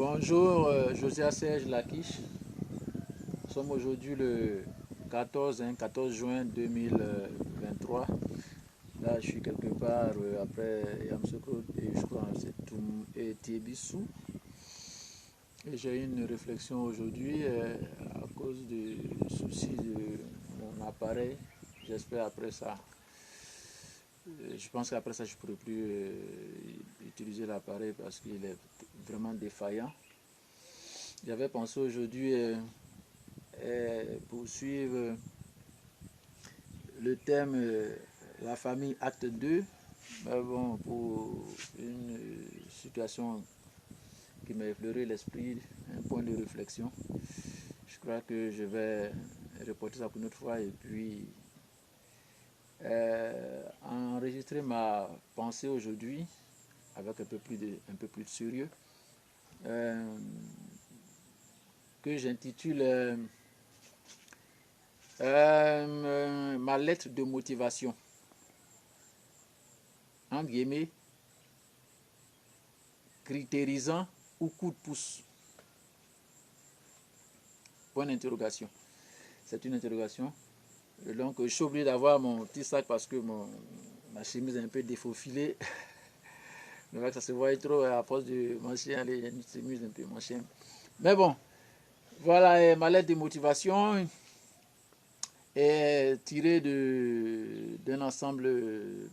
Bonjour, Josiah Serge Laquiche. Nous sommes aujourd'hui le 14 juin 2023. Là, je suis quelque part après Yamoussoukro et je crois que c'est Toum et Tiebissou. Et j'ai une réflexion aujourd'hui à cause du souci de mon appareil. J'espère après ça. Je pense qu'après ça, je ne pourrai plus utiliser l'appareil parce qu'il est vraiment défaillant. J'avais pensé aujourd'hui poursuivre le thème la famille acte 2, mais bon, pour une situation qui m'a effleuré l'esprit, un point de réflexion, je crois que je vais reporter ça pour une autre fois et puis enregistrer ma pensée aujourd'hui avec un peu plus de sérieux, que j'intitule ma lettre de motivation, entre guillemets, critérisant ou coup de pouce. Point d'interrogation. C'est une interrogation. Et donc, je suis obligé d'avoir mon petit sac parce que ma chemise est un peu défaufilée. Donc, ça se voit trop à force de mancher les chemises un peu manchées. Mais bon, voilà ma lettre de motivation est tirée d'un ensemble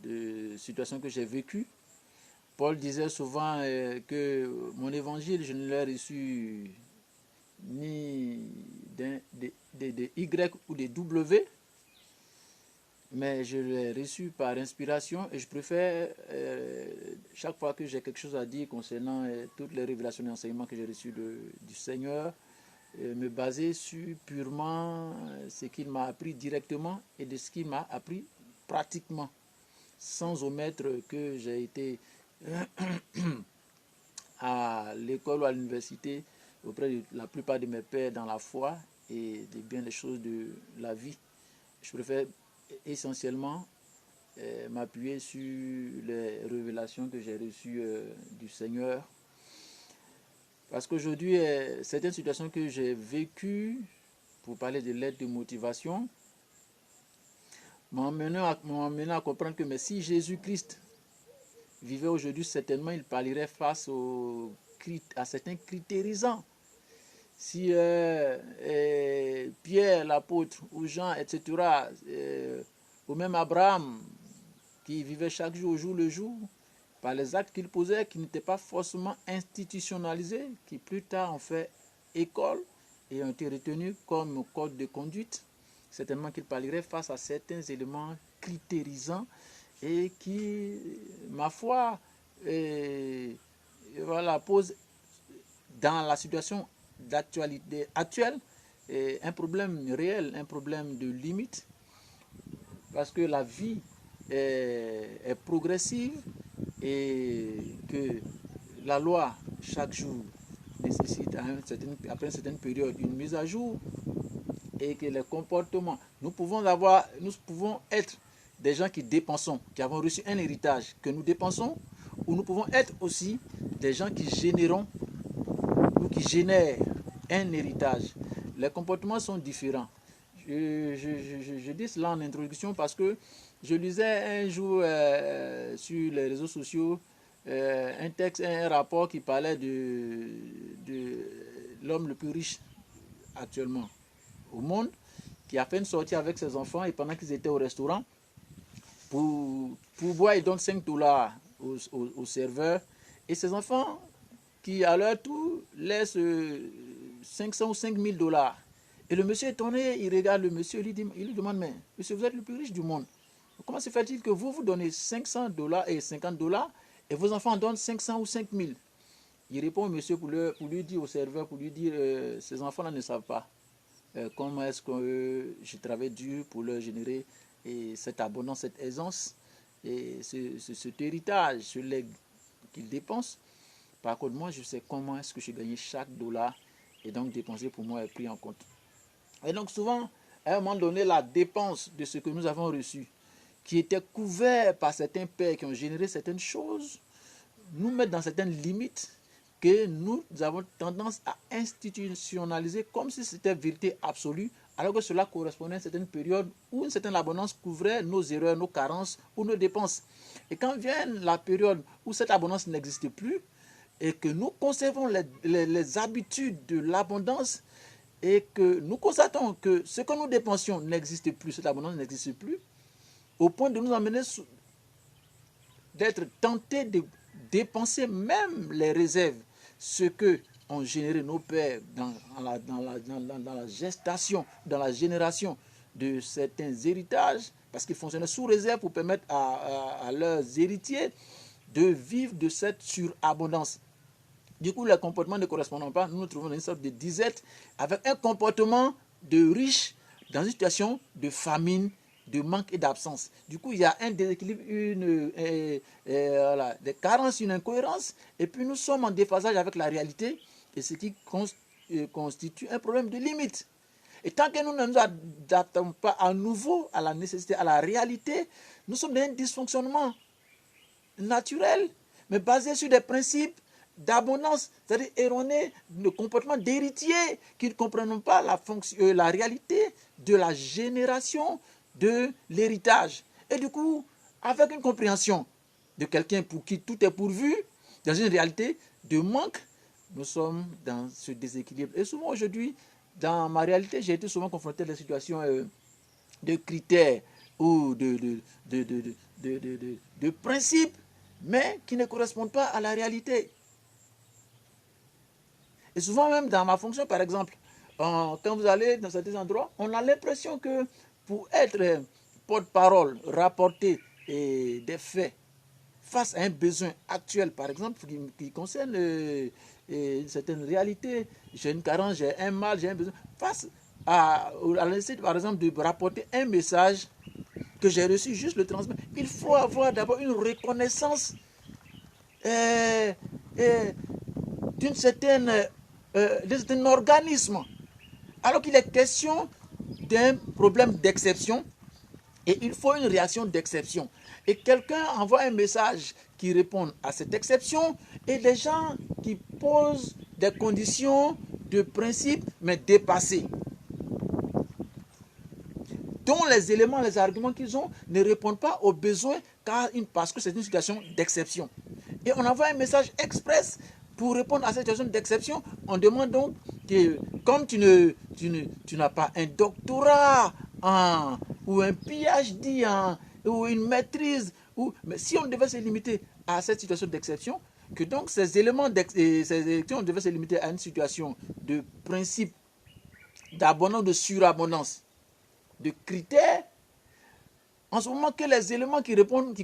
de situations que j'ai vécues. Paul disait souvent que mon évangile, je ne l'ai reçu ni de Y ou de W, mais je l'ai reçu par inspiration et je préfère, chaque fois que j'ai quelque chose à dire concernant toutes les révélations et enseignements que j'ai reçus du Seigneur, me baser sur purement ce qu'il m'a appris directement et de ce qu'il m'a appris pratiquement, sans omettre que j'ai été à l'école ou à l'université auprès de la plupart de mes pères dans la foi et de bien des choses de la vie. Je préfère essentiellement m'appuyer sur les révélations que j'ai reçues du Seigneur. Parce qu'aujourd'hui, certaines situations que j'ai vécues, pour parler de l'aide de motivation, m'ont amené à comprendre que mais si Jésus-Christ vivait aujourd'hui, certainement il parlerait face à certains critérisants. Si Pierre, l'apôtre, ou Jean, etc., ou même Abraham, qui vivait chaque jour le jour, par les actes qu'il posait, qui n'étaient pas forcément institutionnalisés, qui plus tard ont fait école et ont été retenus comme code de conduite, certainement qu'il parlerait face à certains éléments critérisants et qui, ma foi, voilà, pose dans la situation d'actualité actuelle un problème réel, un problème de limite, parce que la vie est progressive et que la loi, chaque jour, nécessite après une certaine période une mise à jour et que les comportements, nous pouvons être des gens qui dépensons, qui avons reçu un héritage que nous dépensons, ou nous pouvons être aussi des gens qui génèrent un héritage. Les comportements sont différents. Je dis cela en introduction parce que je lisais un jour sur les réseaux sociaux un texte, un rapport qui parlait de l'homme le plus riche actuellement au monde, qui a fait une sortie avec ses enfants et pendant qu'ils étaient au restaurant, pour boire, il donne $5 au serveur et ses enfants qui à leur tour laissent 500 ou 5000 $. Et le monsieur étonné, il regarde le monsieur, il lui demande, mais monsieur, vous êtes le plus riche du monde. Comment se fait-il que vous donnez $500 et $50 et vos enfants donnent 500 ou 5000? Il répond au monsieur pour lui dire, au serveur, pour lui dire, ces enfants-là ne savent pas comment est-ce que je travaille dur pour leur générer cette abondance, cette aisance et cet héritage, ce legs qu'ils dépensent. Par contre, moi, je sais comment est-ce que je gagne chaque dollar et donc dépenser pour moi est pris en compte. Et donc souvent, à un moment donné, la dépense de ce que nous avons reçu, qui était couvert par certains pères qui ont généré certaines choses, nous mettent dans certaines limites que nous avons tendance à institutionnaliser comme si c'était vérité absolue, alors que cela correspondait à une certaine période où une certaine abondance couvrait nos erreurs, nos carences ou nos dépenses. Et quand vient la période où cette abondance n'existe plus et que nous conservons les habitudes de l'abondance et que nous constatons que ce que nous dépensions n'existe plus, cette abondance n'existe plus, au point de nous amener d'être tentés de dépenser même les réserves, ce que ont généré nos pères dans la gestation, dans la génération de certains héritages, parce qu'ils fonctionnaient sous réserve pour permettre à leurs héritiers de vivre de cette surabondance. Du coup, les comportements ne correspondant pas, nous nous trouvons dans une sorte de disette avec un comportement de riche dans une situation de famine, de manque et d'absence. Du coup, il y a un déséquilibre, des carences, une incohérence, et puis nous sommes en déphasage avec la réalité, et ce qui constitue un problème de limite. Et tant que nous ne nous adaptons pas à nouveau à la nécessité, à la réalité, nous sommes dans un dysfonctionnement naturel, mais basé sur des principes d'abondance, c'est-à-dire erronés, de comportements d'héritiers qui ne comprennent pas la réalité de la génération de l'héritage. Et du coup, avec une compréhension de quelqu'un pour qui tout est pourvu, dans une réalité de manque, nous sommes dans ce déséquilibre. Et souvent aujourd'hui, dans ma réalité, j'ai été souvent confronté à des situations de critères ou de principes, mais qui ne correspondent pas à la réalité. Et souvent même dans ma fonction, par exemple, quand vous allez dans certains endroits, on a l'impression que pour être porte-parole, rapporter des faits face à un besoin actuel, par exemple, qui concerne une certaine réalité, j'ai une carence, j'ai un mal, j'ai un besoin, face à la nécessité, par exemple, de rapporter un message que j'ai reçu, juste le transmettre. Il faut avoir d'abord une reconnaissance d'un certain organisme. Alors qu'il est question d'un problème d'exception et il faut une réaction d'exception. Et quelqu'un envoie un message qui répond à cette exception et des gens qui posent des conditions de principe mais dépassées, dont les éléments, les arguments qu'ils ont ne répondent pas aux besoins parce que c'est une situation d'exception. Et on envoie un message express pour répondre à cette situation d'exception. On demande donc que, comme tu n'as pas un doctorat ou un PhD ou une maîtrise, mais si on devait se limiter à cette situation d'exception, que donc ces éléments d'exception devaient se limiter à une situation de principe d'abondance, de surabondance, de critères, en ce moment que les éléments qui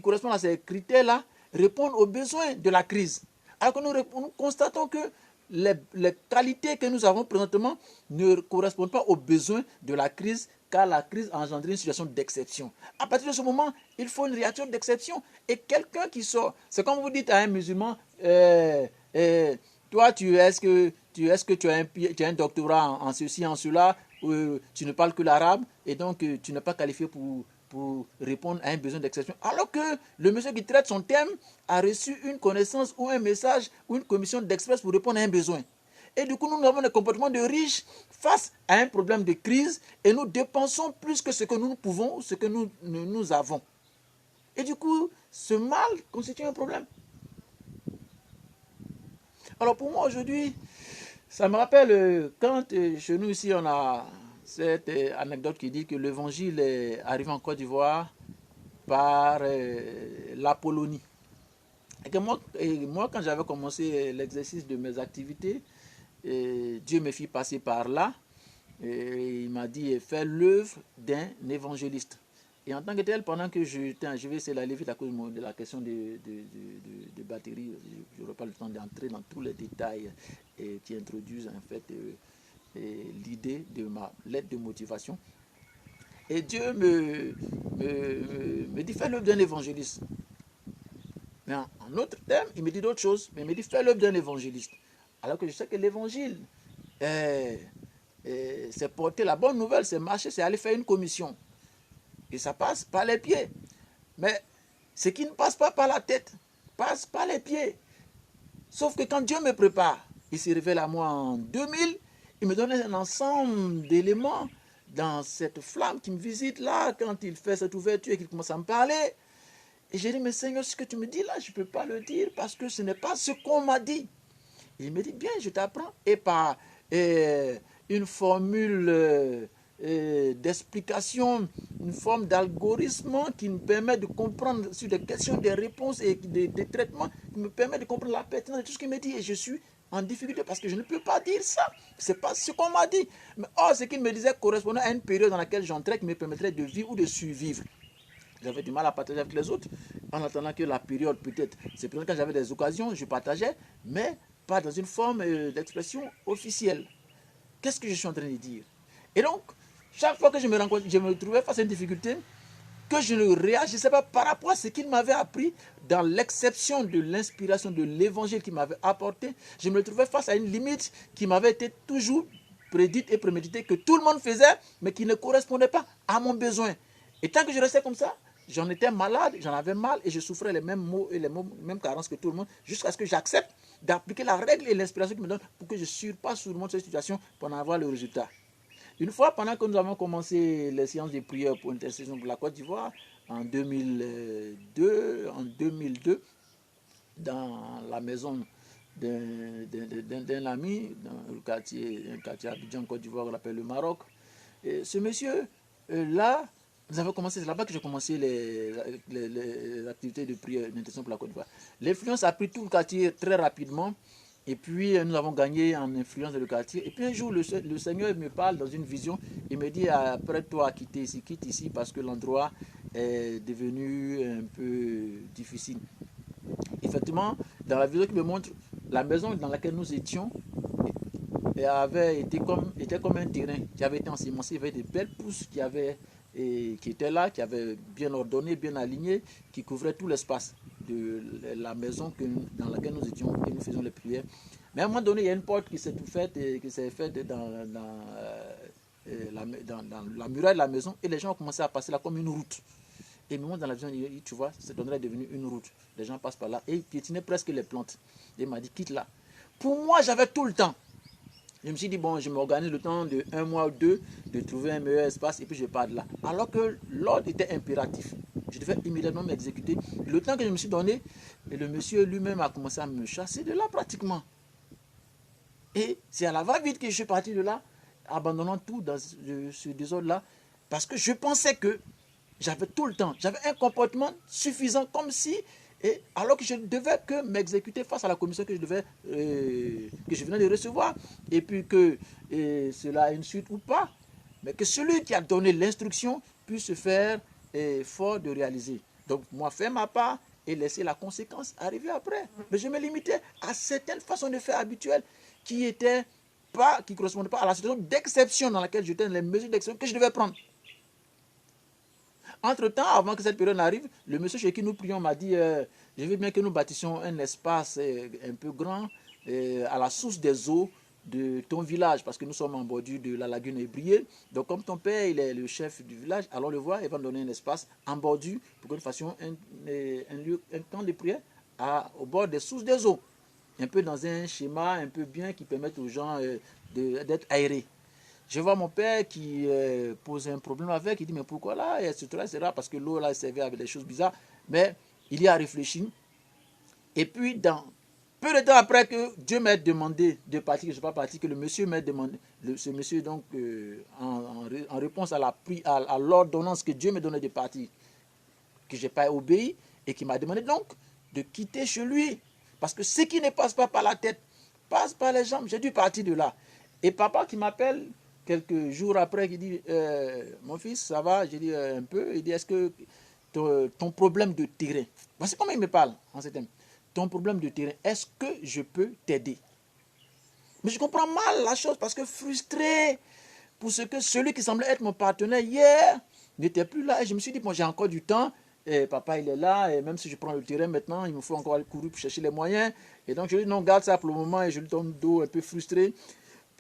correspondent à ces critères-là répondent aux besoins de la crise. Alors que nous constatons que les qualités que nous avons présentement ne correspondent pas aux besoins de la crise, car la crise a engendré une situation d'exception. À partir de ce moment, il faut une réaction d'exception. Et quelqu'un qui sort, c'est comme vous dites à un musulman, toi, est-ce que tu as un doctorat en ceci, en cela, tu ne parles que l'arabe, et donc tu n'es pas qualifié pour répondre à un besoin d'exception. Alors que le monsieur qui traite son thème a reçu une connaissance ou un message ou une commission d'express pour répondre à un besoin. Et du coup, nous avons des comportements de riches face à un problème de crise et nous dépensons plus que ce que nous pouvons ou ce que nous avons. Et du coup, ce mal constitue un problème. Alors pour moi aujourd'hui, ça me rappelle quand chez nous ici on a cette anecdote qui dit que l'évangile est arrivé en Côte d'Ivoire par l'Apollonie. Et que moi, quand j'avais commencé l'exercice de mes activités, Dieu me fit passer par là. Et il m'a dit, fais l'œuvre d'un évangéliste. Et en tant que tel, pendant que je vais essayer d'aller vite à cause de la question de batterie, je n'aurai pas le temps d'entrer dans tous les détails qui introduisent en fait l'idée de ma lettre de motivation. Et Dieu me dit, fais l'œuvre d'un évangéliste. Mais en autre terme, il me dit d'autres choses, mais il me dit, fais l'œuvre d'un évangéliste. Alors que je sais que l'évangile, c'est porter la bonne nouvelle, c'est marcher, c'est aller faire une commission. Et ça passe par les pieds. Mais ce qui ne passe pas par la tête, passe par les pieds. Sauf que quand Dieu me prépare, il se révèle à moi en 2000, il me donne un ensemble d'éléments dans cette flamme qui me visite là, quand il fait cette ouverture et qu'il commence à me parler. Et j'ai dit, mais Seigneur, ce que tu me dis là, je ne peux pas le dire parce que ce n'est pas ce qu'on m'a dit. Et il me dit, bien, je t'apprends. Et par une formule d'explication, une forme d'algorithme qui me permet de comprendre sur des questions, des réponses et des traitements, qui me permet de comprendre la pertinence de tout ce qu'il me dit. Et je suis en difficulté parce que je ne peux pas dire ça. Ce n'est pas ce qu'on m'a dit. Mais ce qu'il me disait correspondait à une période dans laquelle j'entrais qui me permettrait de vivre ou de survivre. J'avais du mal à partager avec les autres, en attendant que la période, peut-être, c'est peut-être quand j'avais des occasions, je partageais, mais pas dans une forme d'expression officielle. Qu'est-ce que je suis en train de dire? Et donc, chaque fois que je me trouvais face à une difficulté, que je ne réagissais pas par rapport à ce qu'il m'avait appris, dans l'exception de l'inspiration de l'évangile qu'il m'avait apporté, je me trouvais face à une limite qui m'avait été toujours prédite et préméditée, que tout le monde faisait, mais qui ne correspondait pas à mon besoin. Et tant que je restais comme ça, j'en étais malade, j'en avais mal et je souffrais les mêmes maux et les mêmes carences que tout le monde, jusqu'à ce que j'accepte d'appliquer la règle et l'inspiration qu'il me donne pour que je surpasse sur cette situation pour en avoir le résultat. Une fois, pendant que nous avons commencé les séances de prière pour intercession pour la Côte d'Ivoire, en 2002, dans la maison d'un ami, dans un quartier Abidjan, Côte d'Ivoire, on l'appelle le Maroc. Et ce monsieur-là, nous avons commencé, c'est là-bas que j'ai commencé les activités de prière d'intercession pour la Côte d'Ivoire. L'influence a pris tout le quartier très rapidement. Et puis, nous avons gagné en influence dans le quartier. Et puis, un jour, le Seigneur me parle dans une vision. Il me dit, apprête-toi à quitter ici, quitte ici, parce que l'endroit est devenu un peu difficile. Effectivement, dans la vision qu'il me montre, la maison dans laquelle nous étions était comme un terrain qui avait été ensemencé. Il y avait des belles pousses qui étaient là, qui avaient bien ordonné, bien aligné, qui couvraient tout l'espace de la maison dans laquelle nous étions et nous faisions les prières. Mais à un moment donné, il y a une porte qui s'est faite dans la muraille de la maison et les gens ont commencé à passer là comme une route. Et moi, dans la vision, tu vois, cette endroit est devenu une route. Les gens passent par là et ils piétinaient presque les plantes. Et il m'a dit, quitte là. Pour moi, j'avais tout le temps. Je me suis dit, bon, je m'organise le temps de 1 mois ou 2 de trouver un meilleur espace et puis je pars de là. Alors que l'ordre était impératif. Je devais immédiatement m'exécuter. Le temps que je me suis donné, et le monsieur lui-même a commencé à me chasser de là pratiquement. Et c'est à la va-vite que je suis parti de là, abandonnant tout dans ce désordre-là, parce que je pensais que j'avais tout le temps. J'avais un comportement suffisant, comme si... alors que je ne devais que m'exécuter face à la commission que je venais de recevoir, et puis que cela a une suite ou pas, mais que celui qui a donné l'instruction puisse se faire fort de réaliser. Donc moi, faire ma part et laisser la conséquence arriver après. Mais je me limitais à certaines façons de faire habituelles qui ne correspondaient pas à la situation d'exception dans laquelle j'étais, les mesures d'exception que je devais prendre. Entre-temps, avant que cette période n'arrive, le monsieur chez qui nous prions m'a dit je veux bien que nous bâtissions un espace un peu grand à la source des eaux de ton village, parce que nous sommes en bordure de la lagune Ébriée. Donc, comme ton père il est le chef du village, allons le voir, il va nous donner un espace en bordure pour que nous fassions un camp de prière au bord des sources des eaux. Un peu dans un schéma un peu bien qui permette aux gens d'être aérés. Je vois mon père qui pose un problème avec, il dit mais pourquoi là, etc. Parce que l'eau là est servie avec des choses bizarres. Mais il y a réfléchi. Et puis, peu de temps après que Dieu m'a demandé de partir, que je ne suis pas parti, que le monsieur m'a demandé, ce monsieur donc, en réponse à l'ordonnance que Dieu m'a donnée de partir, que je n'ai pas obéi, et qui m'a demandé donc de quitter chez lui. Parce que ce qui ne passe pas par la tête, passe par les jambes. J'ai dû partir de là. Et papa qui m'appelle quelques jours après, qui dit mon fils, ça va? J'ai dit un peu. Il dit est-ce que ton problème de terrain, voici comment il me parle en ces termes. Ton problème de terrain, est-ce que je peux t'aider? Mais je comprends mal la chose parce que frustré pour ce que celui qui semblait être mon partenaire hier n'était plus là. Et je me suis dit, bon, j'ai encore du temps. Et papa, il est là. Et même si je prends le terrain maintenant, il me faut encore aller courir pour chercher les moyens. Et donc, je lui dis, non, garde ça pour le moment. Et je lui donne le dos un peu frustré.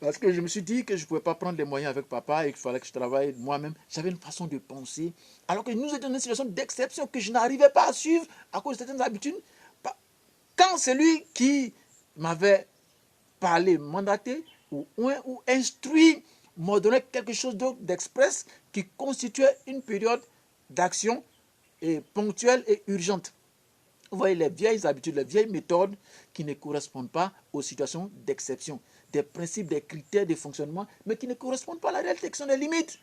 Parce que je me suis dit que je ne pouvais pas prendre les moyens avec papa et qu'il fallait que je travaille moi-même. J'avais une façon de penser. Alors que nous étions dans une situation d'exception que je n'arrivais pas à suivre à cause de certaines habitudes. Quand celui qui m'avait parlé, mandaté ou instruit, m'a donné quelque chose d'autre d'express qui constituait une période d'action ponctuelle et urgente. Vous voyez les vieilles habitudes, les vieilles méthodes qui ne correspondent pas aux situations d'exception, des principes, des critères de fonctionnement, mais qui ne correspondent pas à la réalité, qui sont des limites,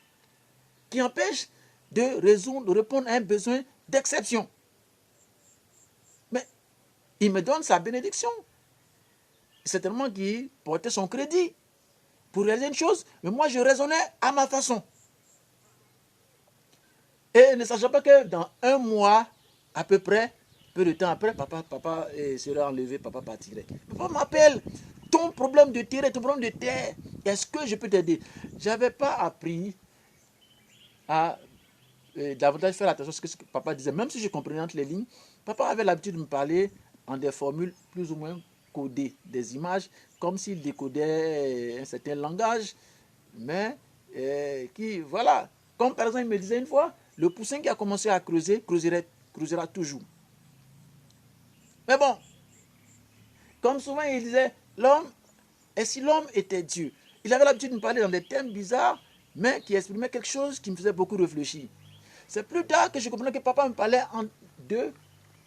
qui empêchent de répondre à un besoin d'exception. Mais il me donne sa bénédiction. Certainement qu'il portait son crédit pour réaliser une chose, mais moi je raisonnais à ma façon. Et ne sachant pas que dans un mois, à peu près, peu de temps après, papa serait enlevé, papa partirait. Papa m'appelle, ton problème de terre, ton problème de terre, est-ce que je peux t'aider? Je n'avais pas appris à davantage faire attention à ce que papa disait, même si je comprenais entre les lignes. Papa avait l'habitude de me parler en des formules plus ou moins codées, des images, comme s'il décodait un certain langage, mais qui, voilà, comme par exemple il me disait une fois, le poussin qui a commencé à creuser, creusera toujours. Mais bon, comme souvent il disait, l'homme, et si l'homme était Dieu? Il avait l'habitude de me parler dans des termes bizarres, mais qui exprimaient quelque chose qui me faisait beaucoup réfléchir. C'est plus tard que je comprenais que papa me parlait en deux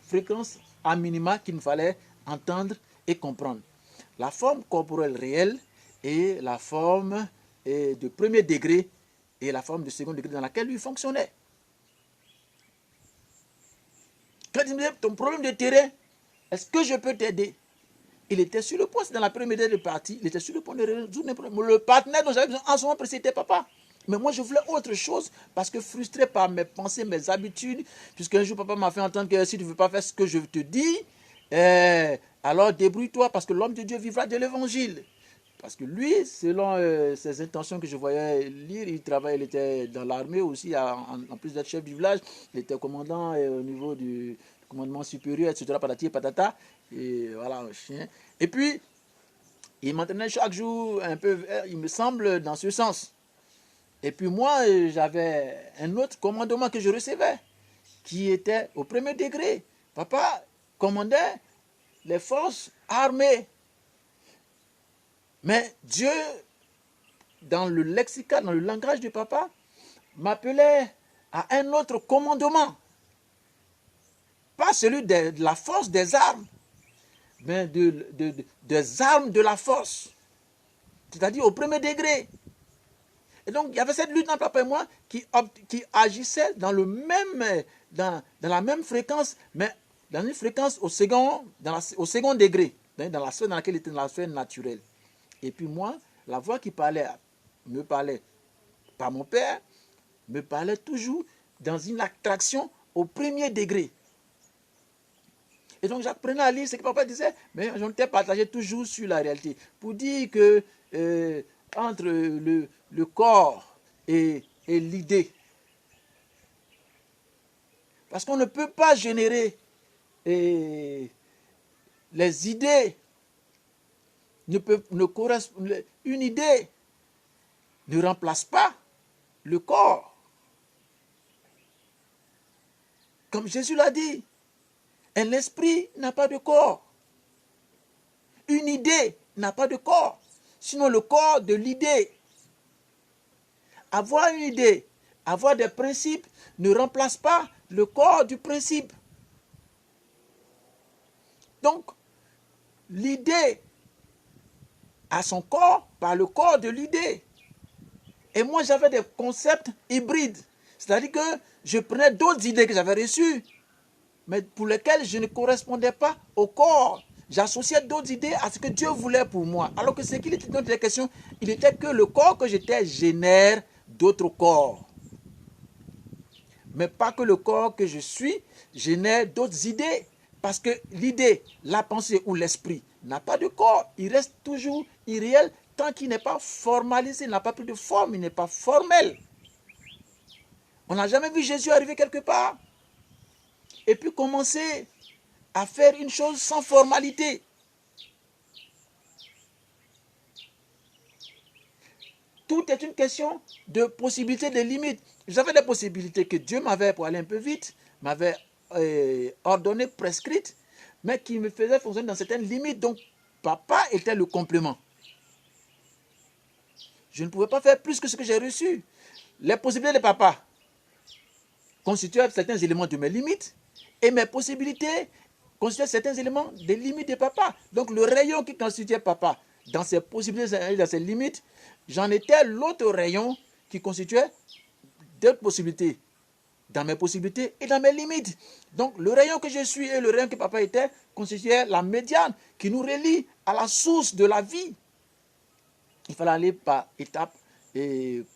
fréquences à minima qu'il me fallait entendre et comprendre. La forme corporelle réelle et la forme de premier degré et la forme de second degré dans laquelle lui fonctionnait. Quand il me disait, ton problème de terrain, est-ce que je peux t'aider? Il était sur le point, c'est dans la première de partie, il était sur le point de résoudre mes problèmes. Le partenaire dont j'avais besoin en ce moment précis, c'était papa. Mais moi, je voulais autre chose parce que frustré par mes pensées, mes habitudes, puisqu'un jour, papa m'a fait entendre que si tu ne veux pas faire ce que je te dis, alors débrouille-toi parce que l'homme de Dieu vivra de l'évangile. Parce que lui, selon ses intentions que je voyais lire, il travaillait, il était dans l'armée aussi, en plus d'être chef du village, il était commandant au niveau du commandement supérieur, etc., patati et patata, et voilà, un chien. Et puis, il m'entraînait chaque jour un peu, il me semble, dans ce sens. Et puis moi, j'avais un autre commandement que je recevais, qui était au premier degré. Papa commandait les forces armées. Mais Dieu, dans le lexical, dans le langage de papa, m'appelait à un autre commandement. Pas celui de la force des armes, mais des armes de la force. C'est-à-dire au premier degré. Et donc, il y avait cette lutte entre papa et moi qui agissait dans la même fréquence, mais dans une fréquence au second degré, dans la sphère dans laquelle il était dans la sphère naturelle. Et puis moi, la voix qui me parlait par mon père, me parlait toujours dans une attraction au premier degré. Et donc j'apprenais à lire ce que papa disait, mais je m'étais partagé toujours sur la réalité. Pour dire que entre le corps et l'idée, parce qu'on ne peut pas générer les idées, une idée ne remplace pas le corps. Comme Jésus l'a dit, un esprit n'a pas de corps. Une idée n'a pas de corps, sinon le corps de l'idée. Avoir une idée, avoir des principes ne remplace pas le corps du principe. Donc, l'idée a son corps par le corps de l'idée. Et moi, j'avais des concepts hybrides. C'est-à-dire que je prenais d'autres idées que j'avais reçues, mais pour lesquelles je ne correspondais pas au corps. J'associais d'autres idées à ce que Dieu voulait pour moi. Alors que ce qu'il était dans la question, il était que le corps que j'étais génère d'autres corps. Mais pas que le corps que je suis génère d'autres idées. Parce que l'idée, la pensée ou l'esprit n'a pas de corps. Il reste toujours irréel tant qu'il n'est pas formalisé, il n'a pas pris de forme, il n'est pas formel. On n'a jamais vu Jésus arriver quelque part et puis commencer à faire une chose sans formalité. Tout est une question de possibilités, de limites. J'avais des possibilités que Dieu m'avait, pour aller un peu vite, m'avait ordonnées, prescrites, mais qui me faisaient fonctionner dans certaines limites. Donc, papa était le complément. Je ne pouvais pas faire plus que ce que j'ai reçu. Les possibilités de papa constituaient certains éléments de mes limites et mes possibilités constituaient certains éléments des limites de papa. Donc le rayon qui constituait papa dans ses possibilités et dans ses limites, j'en étais l'autre rayon qui constituait d'autres possibilités dans mes possibilités et dans mes limites. Donc le rayon que je suis et le rayon que papa était constituaient la médiane qui nous relie à la source de la vie. Il fallait aller par étapes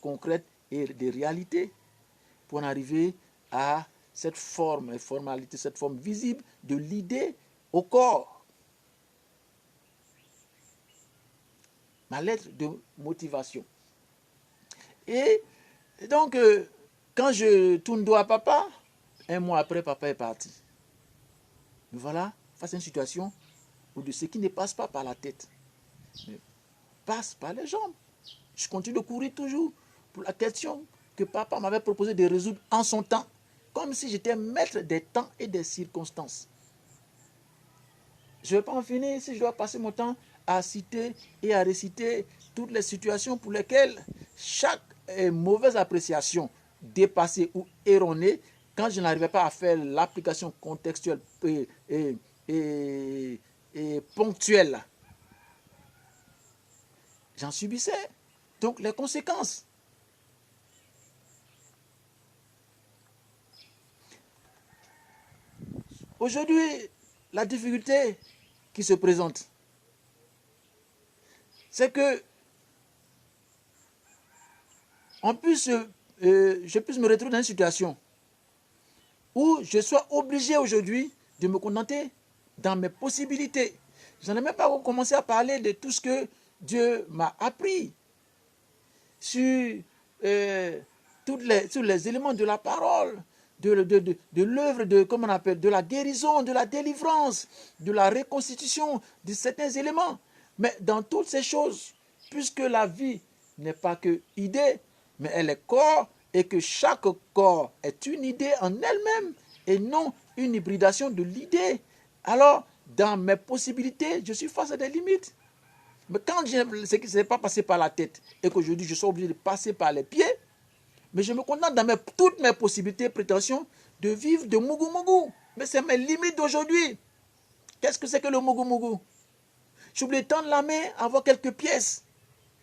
concrètes et des réalités pour en arriver à cette forme, formalité, cette forme visible de l'idée au corps. Ma lettre de motivation. Et donc, quand je tourne dos à papa, un mois après, papa est parti. Me voilà face à une situation où de ce qui ne passe pas par la tête, mais passe par les jambes. Je continue de courir toujours pour la question que papa m'avait proposé de résoudre en son temps, comme si j'étais maître des temps et des circonstances. Je ne vais pas en finir si je dois passer mon temps à citer et à réciter toutes les situations pour lesquelles chaque mauvaise appréciation, dépassée ou erronée, quand je n'arrivais pas à faire l'application contextuelle et ponctuelle, j'en subissais. Donc les conséquences. Aujourd'hui, la difficulté qui se présente, c'est que je puisse me retrouver dans une situation où je sois obligé aujourd'hui de me contenter dans mes possibilités. Je n'ai même pas commencé à parler de tout ce que Dieu m'a appris sur tous les éléments de la parole, de l'œuvre de la guérison, de la délivrance, de la reconstitution de certains éléments. Mais dans toutes ces choses, puisque la vie n'est pas que idée, mais elle est corps, et que chaque corps est une idée en elle-même, et non une hybridation de l'idée, alors dans mes possibilités, je suis face à des limites. Mais quand ce qui ne s'est pas passé par la tête, et qu'aujourd'hui je suis obligé de passer par les pieds, mais je me contente dans toutes mes possibilités, prétentions, de vivre de mougou mougou. Mais c'est mes limites d'aujourd'hui. Qu'est-ce que c'est que le mougou mougou? J'ai oublié de tendre la main, avoir quelques pièces,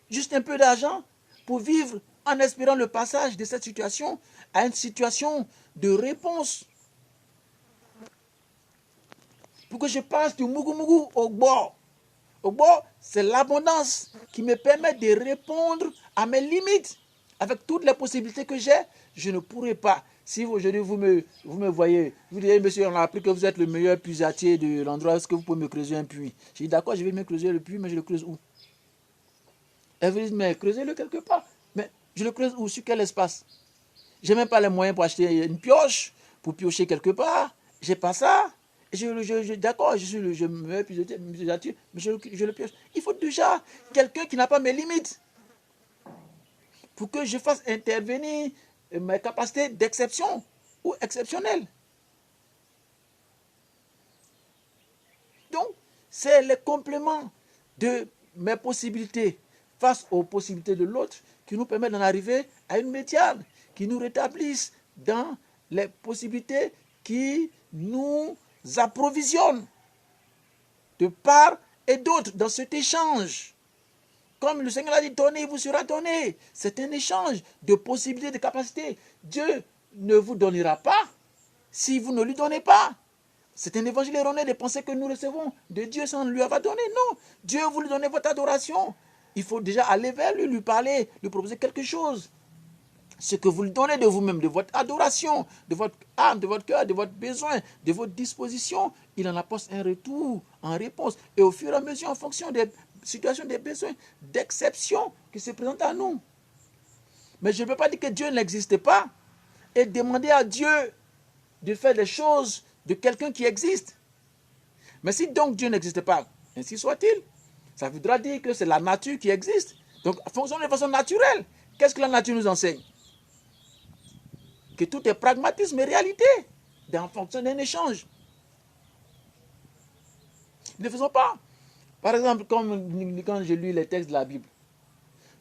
juste un peu d'argent, pour vivre en espérant le passage de cette situation à une situation de réponse. Pour que je passe du mougou mougou au bord. Au bord, c'est l'abondance qui me permet de répondre à mes limites. Avec toutes les possibilités que j'ai, je ne pourrai pas. Si aujourd'hui vous me voyez, vous dites, monsieur, on a appris que vous êtes le meilleur puisatier de l'endroit, est-ce que vous pouvez me creuser un puits? Je dis, d'accord, je vais me creuser le puits, mais je le creuse où? Elle vous dit, mais creusez-le quelque part. Mais je le creuse où? Sur quel espace? Je n'ai même pas les moyens pour acheter une pioche, pour piocher quelque part. Je n'ai pas ça. D'accord, je suis le meilleur puisatier, mais je le pioche. Il faut déjà quelqu'un qui n'a pas mes limites pour que je fasse intervenir mes capacités d'exception ou exceptionnelles. Donc, c'est le complément de mes possibilités face aux possibilités de l'autre qui nous permettent d'en arriver à une médiane, qui nous rétablissent dans les possibilités qui nous approvisionnent de part et d'autre dans cet échange. Comme le Seigneur a dit, donnez, il vous sera donné. C'est un échange de possibilités, de capacités. Dieu ne vous donnera pas si vous ne lui donnez pas. C'est un évangile erroné de penser que nous recevons de Dieu sans lui avoir donné. Non, Dieu vous lui donner votre adoration. Il faut déjà aller vers lui, lui parler, lui proposer quelque chose. Ce que vous lui donnez de vous-même, de votre adoration, de votre âme, de votre cœur, de votre besoin, de votre disposition, il en apporte un retour en réponse. Et au fur et à mesure, en fonction des situations, des besoins, d'exception qui se présentent à nous. Mais je ne peux pas dire que Dieu n'existe pas et demander à Dieu de faire des choses de quelqu'un qui existe. Mais si donc Dieu n'existe pas, ainsi soit-il, ça voudra dire que c'est la nature qui existe. Donc, fonctionne de façon naturelle. Qu'est-ce que la nature nous enseigne? Que tout est pragmatisme et réalité en fonction d'un échange. Ne faisons pas. Par exemple, comme quand je lis les textes de la Bible,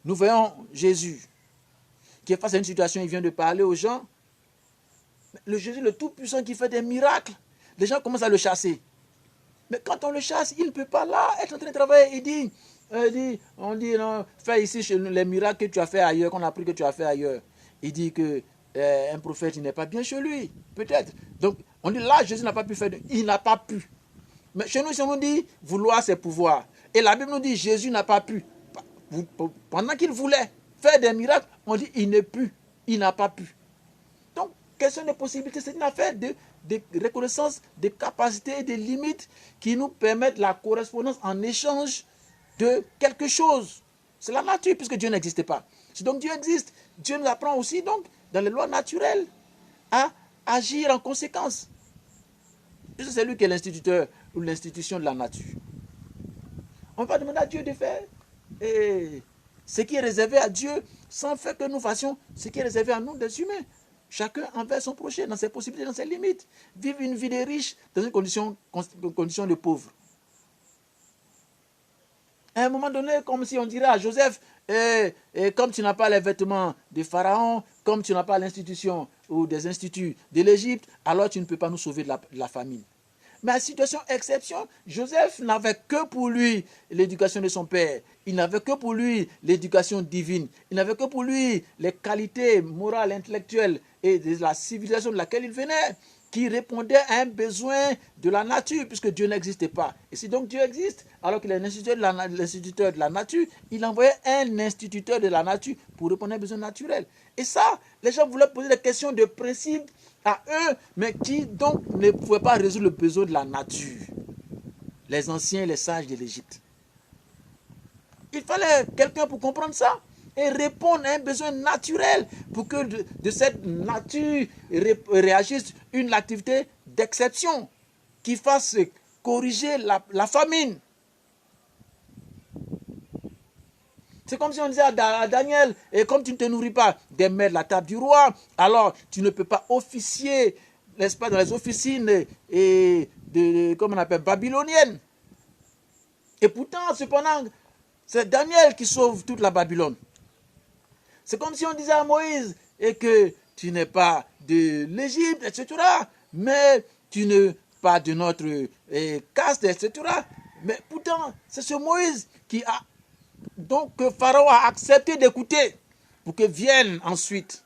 nous voyons Jésus qui est face à une situation, il vient de parler aux gens. Le Jésus, le Tout-Puissant qui fait des miracles, les gens commencent à le chasser. Mais quand on le chasse, il ne peut pas là être en train de travailler. On dit, non, fais ici chez nous les miracles que tu as fait ailleurs, qu'on a appris que tu as fait ailleurs. Il dit que un prophète, il n'est pas bien chez lui, peut-être. Donc, on dit là, Jésus n'a pas pu faire, il n'a pas pu. Mais chez nous, si on nous dit vouloir, c'est pouvoir. Et la Bible nous dit Jésus n'a pas pu. Pendant qu'il voulait faire des miracles, on dit il ne peut, il n'a pas pu. Donc, quelles sont les possibilités? C'est une affaire de reconnaissance des capacités et des limites qui nous permettent la correspondance en échange de quelque chose. C'est la nature, puisque Dieu n'existait pas. Si donc Dieu existe, Dieu nous apprend aussi, donc, dans les lois naturelles, à agir en conséquence. C'est lui qui est l'instituteur ou l'institution de la nature. On va demander à Dieu de faire ce qui est réservé à Dieu, sans faire que nous fassions ce qui est réservé à nous, des humains. Chacun envers son prochain, dans ses possibilités, dans ses limites. Vivre une vie de riche dans une condition de pauvre. À un moment donné, comme si on dirait à Joseph, comme tu n'as pas les vêtements de Pharaon, comme tu n'as pas l'institution ou des instituts de l'Égypte, alors tu ne peux pas nous sauver de la famine. Mais à situation exception, Joseph n'avait que pour lui l'éducation de son père. Il n'avait que pour lui l'éducation divine. Il n'avait que pour lui les qualités morales, intellectuelles et de la civilisation de laquelle il venait, qui répondaient à un besoin de la nature, puisque Dieu n'existait pas. Et si donc Dieu existe, alors qu'il est l'instituteur de la nature, il envoyait un instituteur de la nature pour répondre à un besoin naturel. Et ça, les gens voulaient poser des questions de principe à eux, mais qui donc ne pouvaient pas résoudre le besoin de la nature. Les anciens, les sages de l'Égypte. Il fallait quelqu'un pour comprendre ça et répondre à un besoin naturel pour que de cette nature réagisse une activité d'exception qui fasse corriger la famine. C'est comme si on disait à Daniel, et comme tu ne te nourris pas des mets de la table du roi, alors tu ne peux pas officier, n'est-ce pas, dans les officines comment on appelle, babyloniennes. Et pourtant, cependant, c'est Daniel qui sauve toute la Babylone. C'est comme si on disait à Moïse, et que tu n'es pas de l'Égypte, etc., mais tu n'es pas de notre caste, etc. Mais pourtant, c'est ce Moïse qui a donc que Pharaon a accepté d'écouter pour que vienne ensuite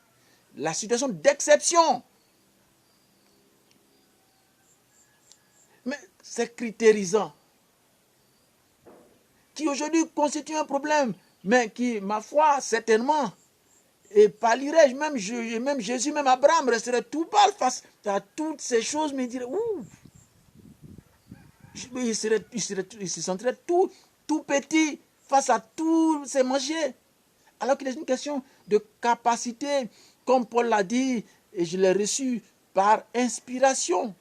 la situation d'exception. Mais c'est critérisant. Qui aujourd'hui constitue un problème, mais qui, ma foi, certainement, et pâlirait, même Jésus, même Abraham resterait tout pâle face à toutes ces choses, mais il dirait, ouh, il se sentirait tout petit face à tous ces manger. Alors qu'il est une question de capacité, comme Paul l'a dit, et je l'ai reçu par inspiration.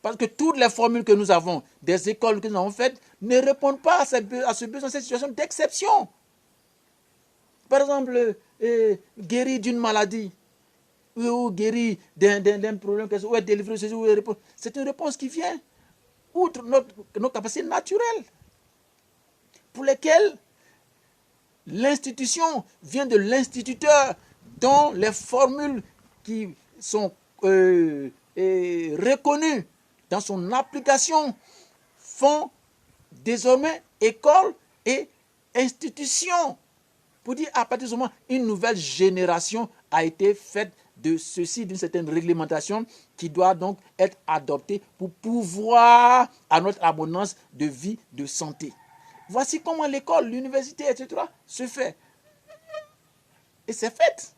Parce que toutes les formules que nous avons, des écoles que nous avons faites, ne répondent pas à ce besoin, à cette situation d'exception. Par exemple, guéri d'une maladie, ou guéri d'un problème, ou être délivré, c'est une réponse qui vient outre nos capacités naturelles, pour lesquelles l'institution vient de l'instituteur, dont les formules qui sont reconnues dans son application font désormais école et institution. Pour dire à partir de ce moment, une nouvelle génération a été faite de ceci, d'une certaine réglementation qui doit donc être adoptée pour pouvoir à notre abondance de vie, de santé. Voici comment l'école, l'université, etc. se fait. Et c'est fait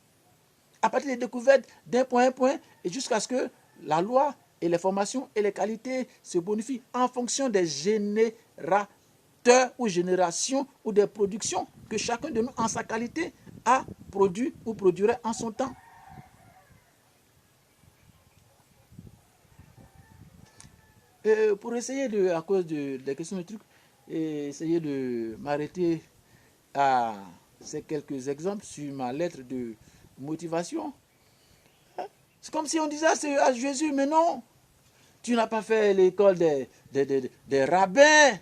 à partir des découvertes d'un point à un point et jusqu'à ce que la loi et les formations et les qualités se bonifient en fonction des générateurs ou générations ou des productions que chacun de nous, en sa qualité, a produit ou produirait en son temps. Pour essayer, à cause des questions de trucs, essayer de m'arrêter à ces quelques exemples sur ma lettre de motivation. C'est comme si on disait à Jésus, mais non, tu n'as pas fait l'école des rabbins.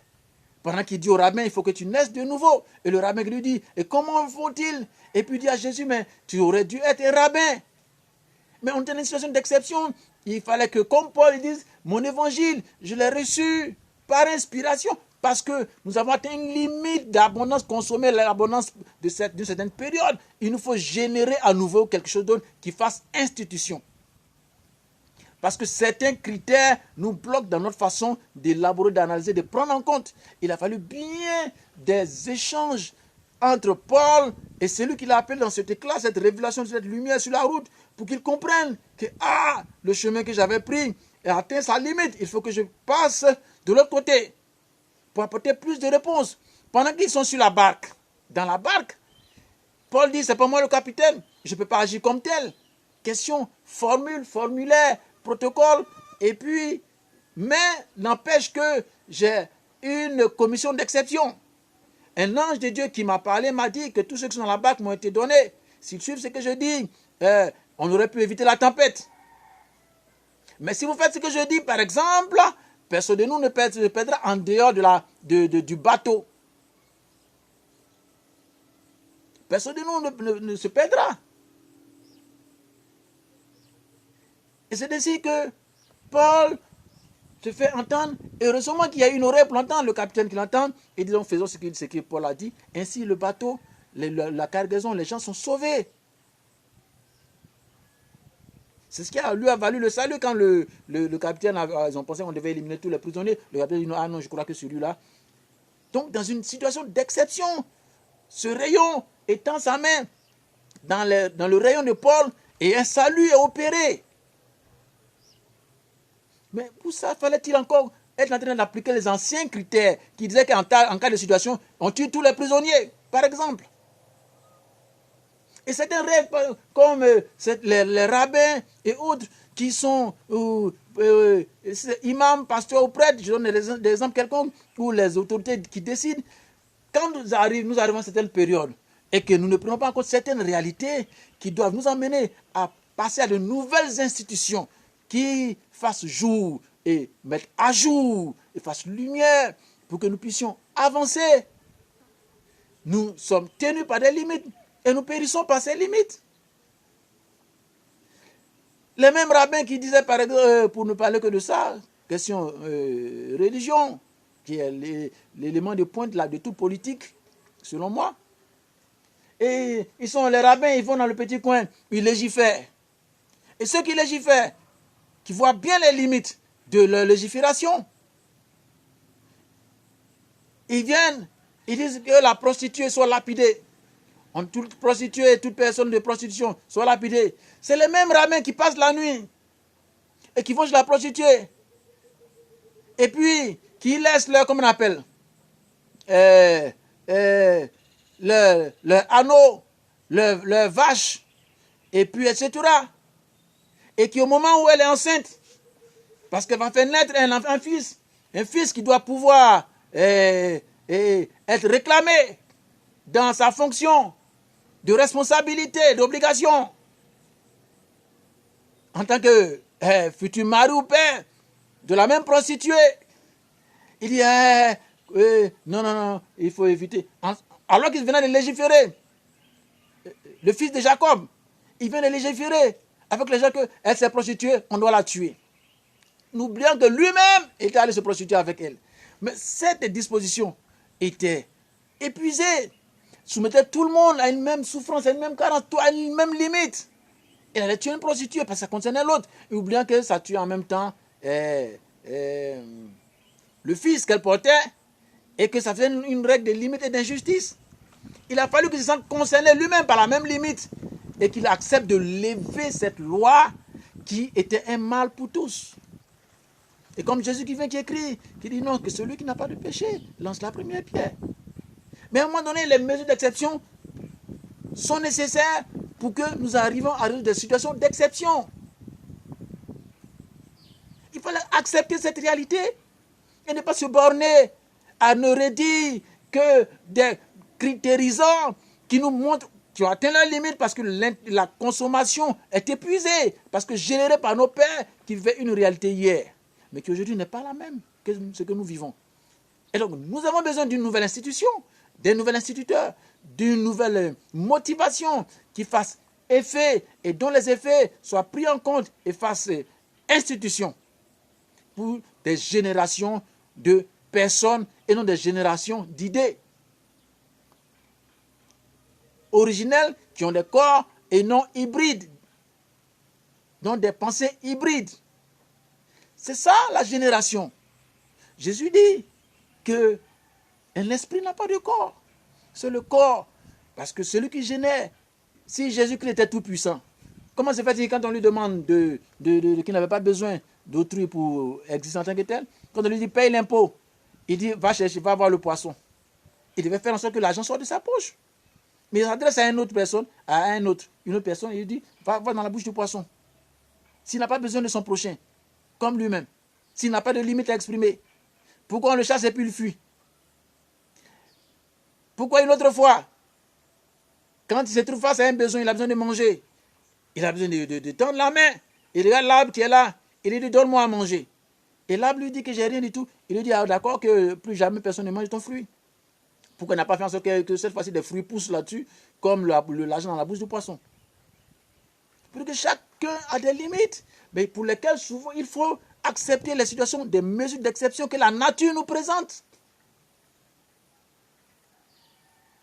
Pendant qu'il dit au rabbin, il faut que tu naisses de nouveau. Et le rabbin lui dit, et comment faut-il? Et puis il dit à Jésus, mais tu aurais dû être un rabbin. Mais on était dans une situation d'exception. Il fallait que, comme Paul, il dise, mon évangile, je l'ai reçu par inspiration. Parce que nous avons atteint une limite d'abondance, consommer l'abondance d'une certaine période. Il nous faut générer à nouveau quelque chose d'autre qui fasse institution. Parce que certains critères nous bloquent dans notre façon d'élaborer, d'analyser, de prendre en compte. Il a fallu bien des échanges entre Paul et celui qu'il appelle dans cette classe, cette révélation, cette lumière sur la route, pour qu'il comprenne que le chemin que j'avais pris a atteint sa limite. Il faut que je passe de l'autre côté pour apporter plus de réponses. Pendant qu'ils sont sur la barque, dans la barque, Paul dit, c'est pas moi le capitaine, je ne peux pas agir comme tel. Question, formule, formulaire, protocole, et puis, mais n'empêche que j'ai une commission d'exception. Un ange de Dieu qui m'a parlé m'a dit que tous ceux qui sont dans la barque m'ont été donnés. S'ils suivent ce que je dis, on aurait pu éviter la tempête. Mais si vous faites ce que je dis, par exemple, personne de nous ne perdra en dehors du bateau. Personne de nous ne se perdra. Et c'est ainsi que Paul se fait entendre. Et heureusement qu'il y a une oreille pour l'entendre, le capitaine qui l'entend. Et disons, faisons ce que Paul a dit. Ainsi, le bateau, la cargaison, les gens sont sauvés. C'est ce qui lui a valu le salut quand le capitaine, ils ont pensé qu'on devait éliminer tous les prisonniers. Le capitaine dit, non, je crois que celui-là. Donc, dans une situation d'exception, ce rayon étend sa main dans le rayon de Paul et un salut est opéré. Mais pour ça, fallait-il encore être en train d'appliquer les anciens critères qui disaient qu'en cas de situation, on tue tous les prisonniers, par exemple. Et certaines règles, comme les rabbins et autres, qui sont imams, pasteurs ou prêtres, je donne des exemples quelconques, ou les autorités qui décident, quand nous arrivons à certaines périodes, et que nous ne prenons pas en compte certaines réalités qui doivent nous amener à passer à de nouvelles institutions, qui fassent jour et mettent à jour et fassent lumière pour que nous puissions avancer. Nous sommes tenus par des limites et nous périssons par ces limites. Les mêmes rabbins qui disaient, par exemple, pour ne parler que de ça, question religion, qui est l'élément de pointe de toute politique, selon moi. Et les rabbins, ils vont dans le petit coin, ils légifèrent. Et ceux qui légifèrent, qui voient bien les limites de leur légifération, ils viennent, ils disent que la prostituée soit lapidée. Toute prostituée, toute personne de prostitution soit lapidée. C'est les mêmes rabbins qui passent la nuit et qui vont chez la prostituée. Et puis, qui laissent leur, comment on appelle, leur anneau, leur vache, et puis etc. Et qui au moment où elle est enceinte, parce qu'elle va faire naître un fils qui doit pouvoir être réclamé dans sa fonction de responsabilité, d'obligation, en tant que futur mari ou père de la même prostituée, il dit non, il faut éviter. Alors qu'il venait de légiférer, le fils de Jacob, il vient de légiférer avec les gens qu'elle s'est prostituée, on doit la tuer. N'oubliant que lui-même était allé se prostituer avec elle. Mais cette disposition était épuisée, soumettait tout le monde à une même souffrance, à une même carence, à une même limite. Elle allait tuer une prostituée parce que ça concernait l'autre. Et oubliant que ça tuait en même temps le fils qu'elle portait et que ça faisait une règle de limite et d'injustice. Il a fallu qu'il se sente concerné lui-même par la même limite et qu'il accepte de lever cette loi qui était un mal pour tous. Et comme Jésus qui vient, qui écrit, qui dit non, que celui qui n'a pas de péché lance la première pierre. Mais à un moment donné, les mesures d'exception sont nécessaires pour que nous arrivions à des situations d'exception. Il fallait accepter cette réalité et ne pas se borner à ne redire que des critérisants qui nous montrent qui ont atteint leur limite parce que la consommation est épuisée, parce que générée par nos pères qui vivaient une réalité hier, mais qui aujourd'hui n'est pas la même que ce que nous vivons. Et donc, nous avons besoin d'une nouvelle institution, d'un nouvel instituteur, d'une nouvelle motivation qui fasse effet et dont les effets soient pris en compte et fassent institution pour des générations de personnes et non des générations d'idées originelles qui ont des corps et non hybrides, donc des pensées hybrides. C'est ça la génération. Jésus dit que l'esprit n'a pas de corps. C'est le corps. Parce que celui qui génère, si Jésus-Christ était tout puissant, comment se fait-il quand on lui demande qu'il n'avait pas besoin d'autrui pour exister en tant que tel, quand on lui dit paye l'impôt, il dit va chercher, va voir le poisson. Il devait faire en sorte que l'argent sorte de sa poche. Mais il s'adresse à une autre personne, une autre personne, il lui dit va dans la bouche du poisson. S'il n'a pas besoin de son prochain, comme lui-même, s'il n'a pas de limite à exprimer, pourquoi on le chasse et puis il fuit? Pourquoi une autre fois, quand il se trouve face à un besoin, il a besoin de manger, il a besoin de tendre la main, il regarde l'arbre qui est là, il lui dit donne-moi à manger. Et l'arbre lui dit que j'ai rien du tout. Il lui dit d'accord que plus jamais personne ne mange ton fruit. Pourquoi il n'a pas fait en sorte que cette fois-ci des fruits poussent là-dessus, comme l'argent dans la bouche du poisson? Pour que chacun a des limites, mais pour lesquelles souvent il faut accepter les situations, des mesures d'exception que la nature nous présente.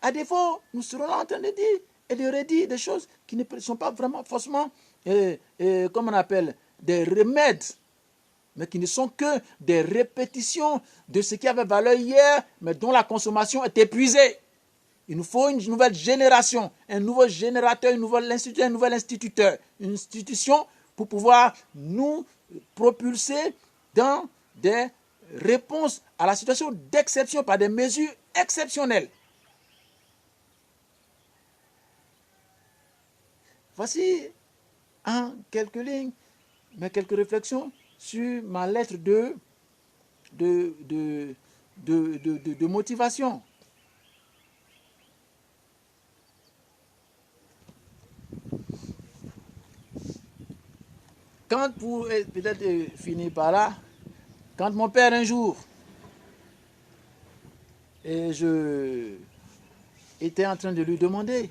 À défaut, nous serons là en train de dire et de redire des choses qui ne sont pas vraiment forcément, comme on appelle, des remèdes, mais qui ne sont que des répétitions de ce qui avait valeur hier, mais dont la consommation est épuisée. Il nous faut une nouvelle génération, un nouveau générateur, un nouvel instituteur, une institution pour pouvoir nous propulser dans des réponses à la situation d'exception par des mesures exceptionnelles. Voici en quelques lignes, mais quelques réflexions sur ma lettre de motivation. Quand, pour peut-être finir par là, quand mon père un jour, et je étais en train de lui demander,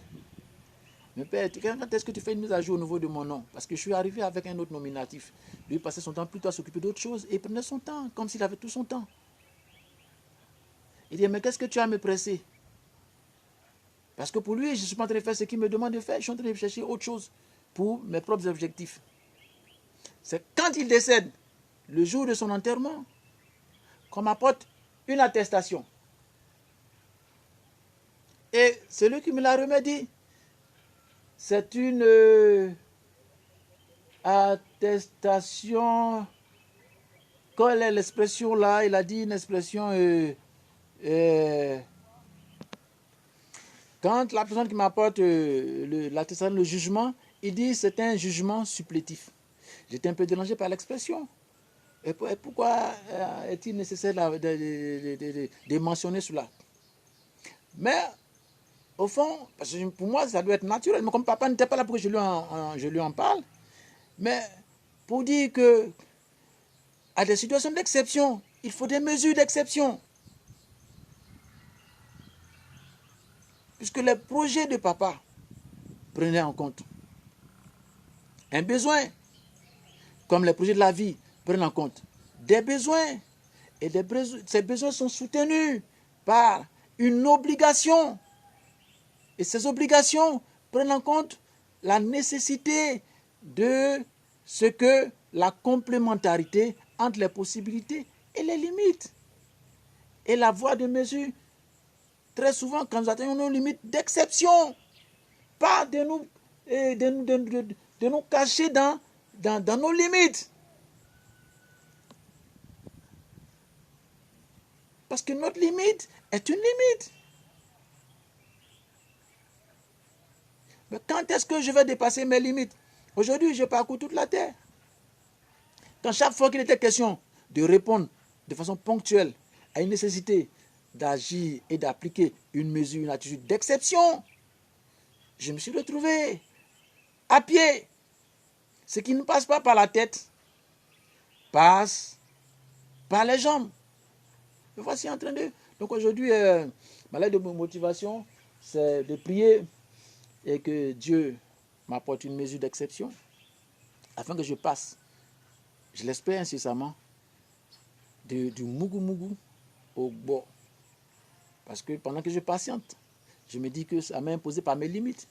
mais père, quand est-ce que tu fais une mise à jour au niveau de mon nom? Parce que je suis arrivé avec un autre nominatif. Lui passait son temps plutôt à s'occuper d'autres choses et il prenait son temps, comme s'il avait tout son temps. Il dit, mais qu'est-ce que tu as à me presser? Parce que pour lui, je ne suis pas en train de faire ce qu'il me demande de faire, je suis en train de chercher autre chose pour mes propres objectifs. C'est quand il décède, le jour de son enterrement, qu'on m'apporte une attestation. Et celui qui me l'a remis dit, c'est une attestation. Quelle est l'expression là? Il a dit une expression. Quand la personne qui m'apporte l'attestation, le jugement, il dit c'est un jugement supplétif. J'étais un peu dérangé par l'expression. Et pourquoi est-il nécessaire de mentionner cela? Mais au fond, parce que pour moi, ça doit être naturel. Mais comme papa n'était pas là pour que je lui en parle, mais pour dire que à des situations d'exception, il faut des mesures d'exception. Puisque les projets de papa prenaient en compte un besoin, comme les projets de la vie prennent en compte des besoins. Et ces besoins sont soutenus par une obligation. Et ces obligations prennent en compte la nécessité de ce que la complémentarité entre les possibilités et les limites. Et la voie de mesure, très souvent, quand nous atteignons nos limites d'exception, pas de nous cacher dans nos limites. Parce que notre limite est une limite. Mais quand est-ce que je vais dépasser mes limites? Aujourd'hui, je parcours toute la terre. Quand chaque fois qu'il était question de répondre de façon ponctuelle à une nécessité d'agir et d'appliquer une mesure, une attitude d'exception, je me suis retrouvé à pied. Ce qui ne passe pas par la tête passe par les jambes. me voici en train de... Donc aujourd'hui, ma lettre de motivation, c'est de prier et que Dieu m'apporte une mesure d'exception afin que je passe, je l'espère incessamment, du Mugu au Gbo. Parce que pendant que je patiente, je me dis que ça m'a imposé par mes limites.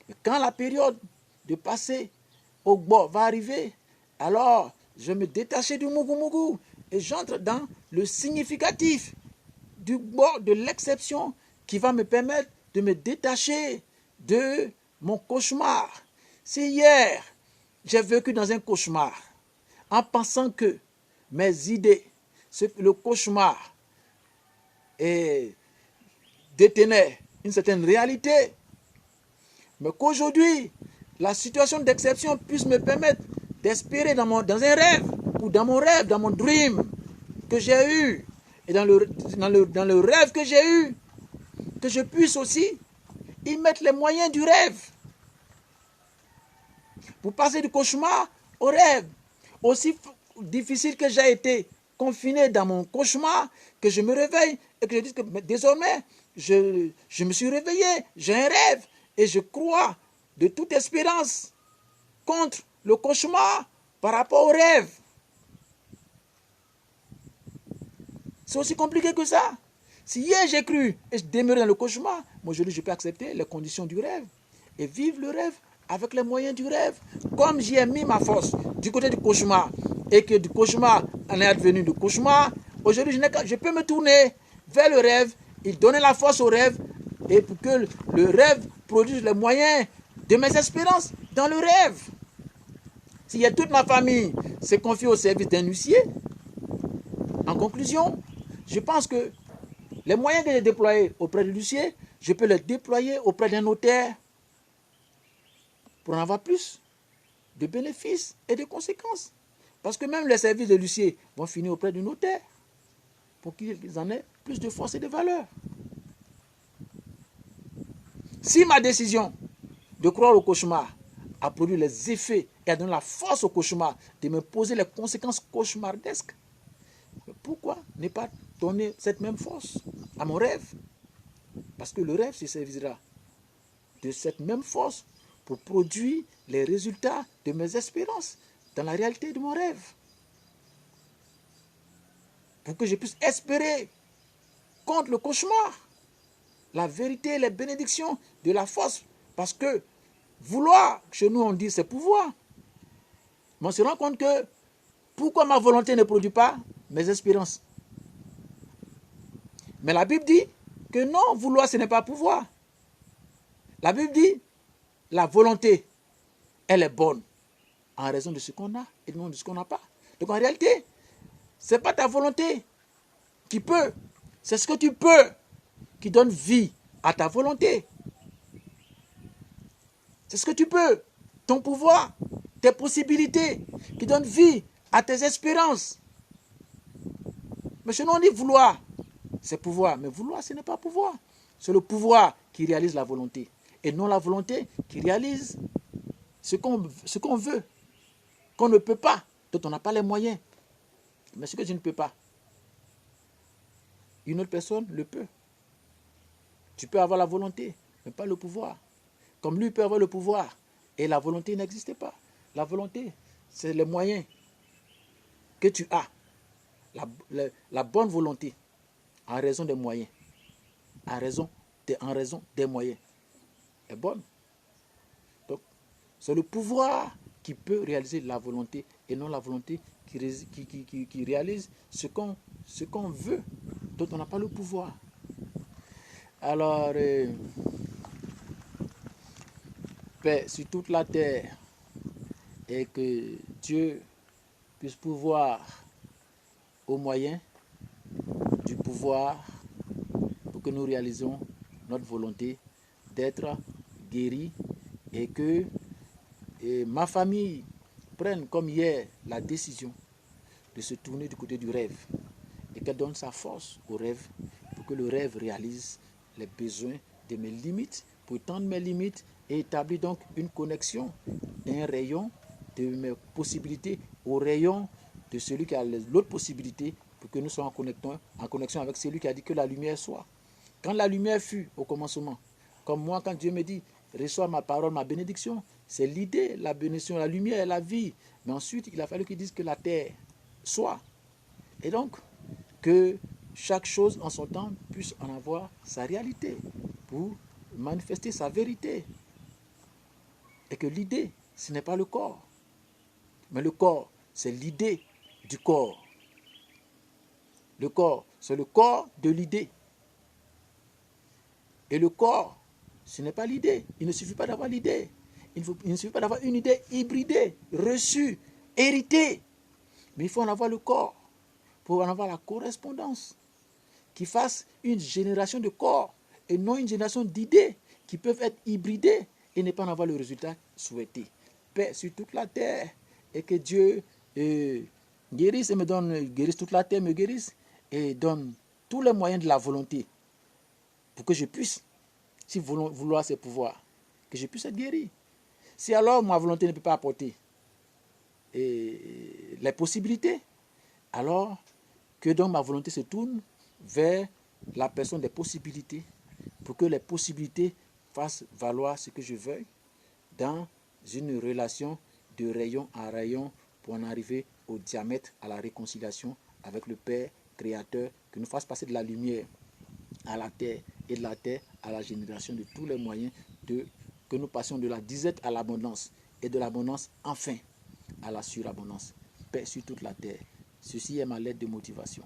Mais quand la période de passer au Gbo va arriver, alors je vais me détacher du Mugu et j'entre dans le significatif du Gbo, de l'exception qui va me permettre de me détacher de mon cauchemar. Si hier, j'ai vécu dans un cauchemar en pensant que mes idées, le cauchemar détenait une certaine réalité, mais qu'aujourd'hui, la situation d'exception puisse me permettre d'espérer dans un rêve, ou dans mon rêve, dans mon dream que j'ai eu, et dans le rêve que j'ai eu, que je puisse aussi y mettre les moyens du rêve pour passer du cauchemar au rêve. Aussi difficile que j'ai été confiné dans mon cauchemar, que je me réveille et que je dise que désormais, je me suis réveillé, j'ai un rêve et je crois de toute espérance contre le cauchemar par rapport au rêve. C'est aussi compliqué que ça. Si hier j'ai cru et je demeurais dans le cauchemar, moi aujourd'hui je peux accepter les conditions du rêve et vivre le rêve avec les moyens du rêve. Comme j'y ai mis ma force du côté du cauchemar et que du cauchemar en est advenu du cauchemar, aujourd'hui je peux me tourner vers le rêve et donner la force au rêve et pour que le rêve produise les moyens de mes espérances dans le rêve. Si toute ma famille s'est confiée au service d'un huissier, en conclusion, je pense que les moyens que j'ai déployés auprès de l'huissier, je peux les déployer auprès d'un notaire pour en avoir plus de bénéfices et de conséquences. Parce que même les services de l'huissier vont finir auprès du notaire pour qu'ils en aient plus de force et de valeur. Si ma décision de croire au cauchemar a produit les effets et a donné la force au cauchemar de me poser les conséquences cauchemardesques, pourquoi ne pas donner cette même force à mon rêve? Parce que le rêve se servira de cette même force pour produire les résultats de mes espérances dans la réalité de mon rêve. Pour que je puisse espérer contre le cauchemar la vérité, les bénédictions de la force. Parce que vouloir, chez nous on dit c'est pouvoir. Mais on se rend compte que pourquoi ma volonté ne produit pas mes espérances? Mais la Bible dit que non, vouloir ce n'est pas pouvoir. La Bible dit la volonté, elle est bonne en raison de ce qu'on a et non de ce qu'on n'a pas. Donc en réalité, ce n'est pas ta volonté qui peut, c'est ce que tu peux qui donne vie à ta volonté. C'est ce que tu peux, ton pouvoir, tes possibilités qui donnent vie à tes espérances. Mais chez nous on dit vouloir, c'est pouvoir. Mais vouloir, ce n'est pas pouvoir. C'est le pouvoir qui réalise la volonté. Et non la volonté qui réalise ce qu'on veut, qu'on ne peut pas, dont on n'a pas les moyens. Mais ce que tu ne peux pas, une autre personne le peut. Tu peux avoir la volonté, mais pas le pouvoir. Comme lui peut avoir le pouvoir, et la volonté n'existe pas. La volonté, c'est les moyens que tu as. La bonne volonté, en raison des moyens, en raison des moyens, est bonne. Donc, c'est le pouvoir qui peut réaliser la volonté, et non la volonté qui réalise ce qu'on veut, dont on n'a pas le pouvoir. Alors, paix sur toute la terre, et que Dieu puisse pouvoir au moyen du pouvoir pour que nous réalisions notre volonté d'être guéris et que ma famille prenne comme hier la décision de se tourner du côté du rêve et qu'elle donne sa force au rêve pour que le rêve réalise les besoins de mes limites, pour étendre mes limites et établir donc une connexion d'un rayon de mes possibilités au rayon de celui qui a l'autre possibilité pour que nous soyons en connexion avec celui qui a dit que la lumière soit. Quand la lumière fut au commencement, comme moi, quand Dieu me dit, reçois ma parole, ma bénédiction, c'est l'idée, la bénédiction, la lumière, la vie. Mais ensuite, il a fallu qu'il dise que la terre soit. Et donc, que chaque chose en son temps puisse en avoir sa réalité pour manifester sa vérité. Et que l'idée, ce n'est pas le corps. Mais le corps, c'est l'idée du corps. Le corps, c'est le corps de l'idée. Et le corps, ce n'est pas l'idée. Il ne suffit pas d'avoir l'idée. Il ne suffit pas d'avoir une idée hybridée, reçue, héritée. Mais il faut en avoir le corps pour en avoir la correspondance qui fasse une génération de corps et non une génération d'idées qui peuvent être hybridées et ne pas en avoir le résultat souhaité. Paix sur toute la terre et que Dieu guérisse et me donne, guérisse toute la terre, me guérisse et donne tous les moyens de la volonté pour que je puisse, si vouloir c'est pouvoir, que je puisse être guéri. Si alors ma volonté ne peut pas apporter les possibilités, alors que donc ma volonté se tourne vers la personne des possibilités pour que les possibilités fassent valoir ce que je veuille dans une relation de rayon à rayon pour en arriver au diamètre, à la réconciliation avec le Père Créateur, qui nous fasse passer de la lumière à la terre et de la terre à la génération de tous les moyens, que nous passions de la disette à l'abondance et de l'abondance enfin à la surabondance. Paix sur toute la terre. Ceci est ma lettre de motivation.